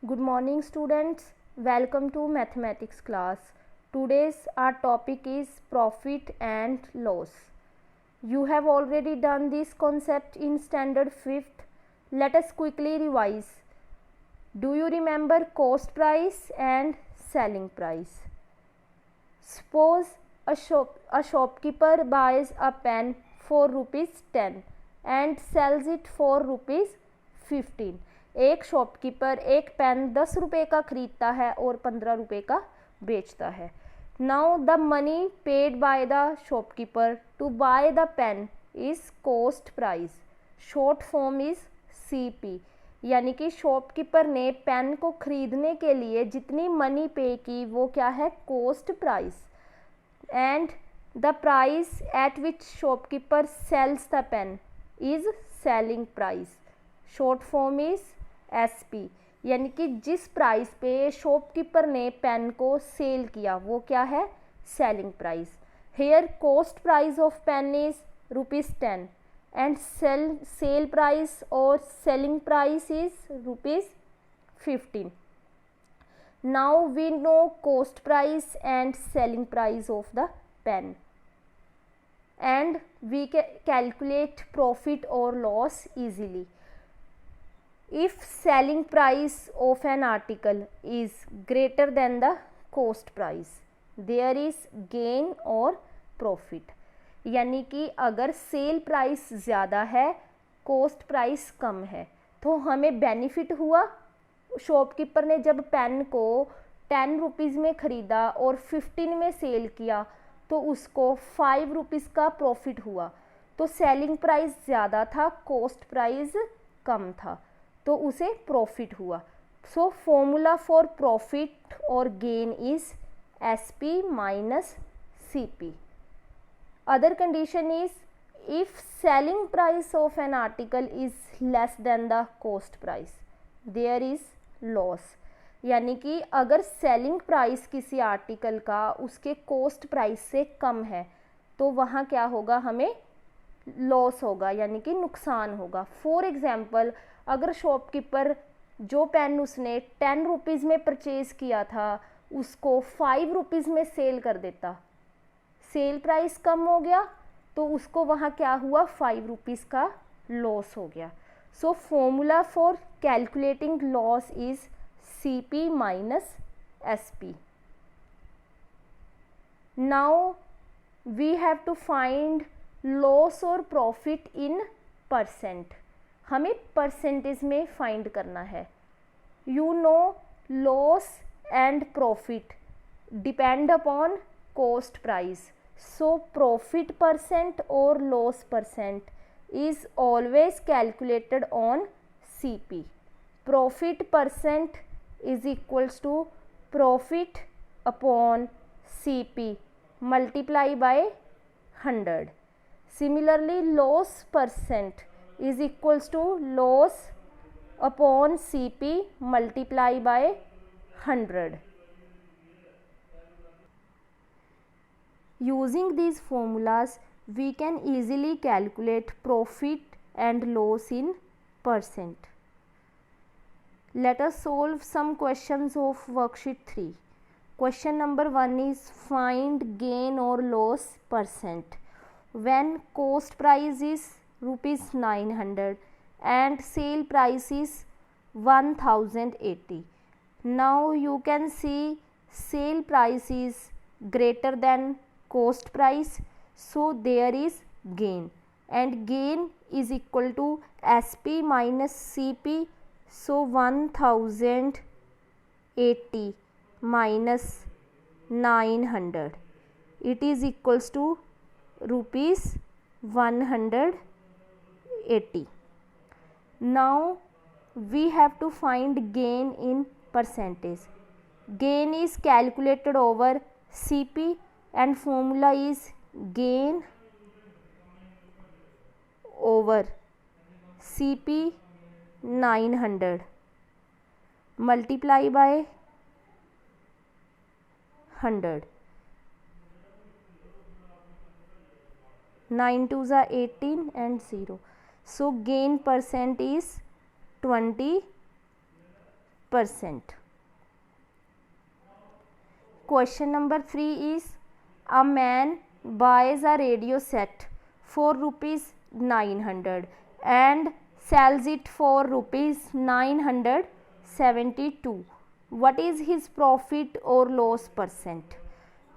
Good morning students, welcome to mathematics class. Today's our topic is profit and loss. You have already done this concept in standard 5th. Let us quickly revise. Do you remember cost price and selling price? Suppose a shopkeeper buys a pen for rupees 10 and sells it for rupees 15. एक shopkeeper एक pen 10 रुपये का खरीदता है और 15 रुपये का बेचता है. Now the money paid by the shopkeeper to buy the pen is cost price. Short form is CP. यानी कि शॉपकीपर ने पेन को खरीदने के लिए जितनी मनी पे की वो क्या है, cost price. And the price at which shopkeeper sells the pen is selling price. Short form is SP. यानी कि जिस प्राइस पे शॉपकीपर ने पेन को सेल किया वो क्या है, selling price. Here cost price of pen is ₹10 and sale price or selling price is ₹15. Now we know cost price and selling price of the pen and we calculate profit or loss easily. If selling price of an article is greater than the cost price, there is gain or profit. यानी कि अगर sale price ज़्यादा है, cost price कम है, तो हमें benefit हुआ. Shopkeeper ने जब पेन को 10 रुपीज़ में ख़रीदा और 15 में सेल किया तो उसको 5 रुपीज़ का प्रॉफिट हुआ. तो सेलिंग प्राइस ज़्यादा था, कॉस्ट प्राइस कम था, तो उसे प्रॉफिट हुआ. सो फॉर्मूला फॉर प्रॉफिट और gain is SP minus CP. Other condition is if selling price of an article is less than the cost price, there is loss. यानी कि अगर सेलिंग प्राइस किसी article का उसके कॉस्ट प्राइस से कम है तो वहाँ क्या होगा, हमें लॉस होगा, यानी कि नुकसान होगा. फॉर एग्जाम्पल, अगर शॉपकीपर जो पेन उसने 10 रुपीज़ में परचेज़ किया था उसको 5 रुपीज़ में सेल कर देता, सेल प्राइस कम हो गया तो उसको वहाँ क्या हुआ, 5 रुपीज़ का लॉस हो गया. So formula for calculating loss is CP minus SP. Now we have to find loss और प्रॉफिट इन परसेंट. हमें परसेंटेज में फाइंड करना है. You know loss and profit depend upon cost price. So profit percent or loss percent is always calculated on CP. Profit percent is equals to profit upon CP multiply by 100. Similarly, loss percent is equals to loss upon CP multiply by 100. Using these formulas, we can easily calculate profit and loss in percent. Let us solve some questions of worksheet 3. Question number 1 is find gain or loss percent when cost price is ₹900 and sale price is 1080. Now you can see sale price is greater than cost price, so there is gain, and gain is equal to SP minus CP. So 1080 minus 900, it is equals to ₹180. Now we have to find gain in percentage. Gain is calculated over CP and formula is gain over CP 900 multiply by 100. 9 2s are 18 and 0. So gain percent is 20%. 8%. Question number 3 is, a man buys a radio set for rupees 900 and sells it for rupees 972. What is his profit or loss percent?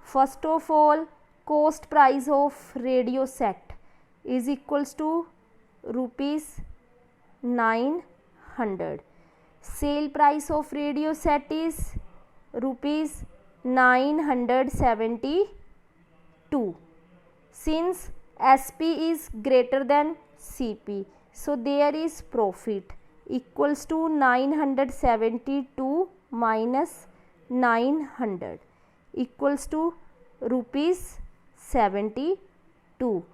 First of all, cost price of radio set is equals to rupees 900. Sale price of radio set is rupees 972. Since SP is greater than CP, so there is profit equals to 972 minus 900 equals to rupees 72,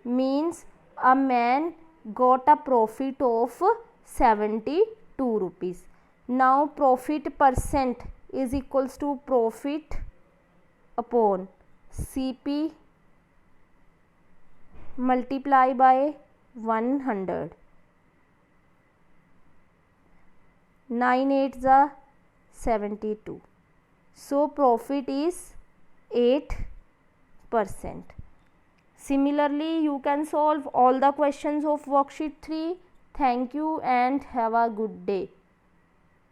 means a man got a profit of 72 rupees. Now profit percent is equals to profit upon CP multiply by 100. 9 8s are 72. So profit is 8%. Similarly, you can solve all the questions of worksheet 3. Thank you and have a good day.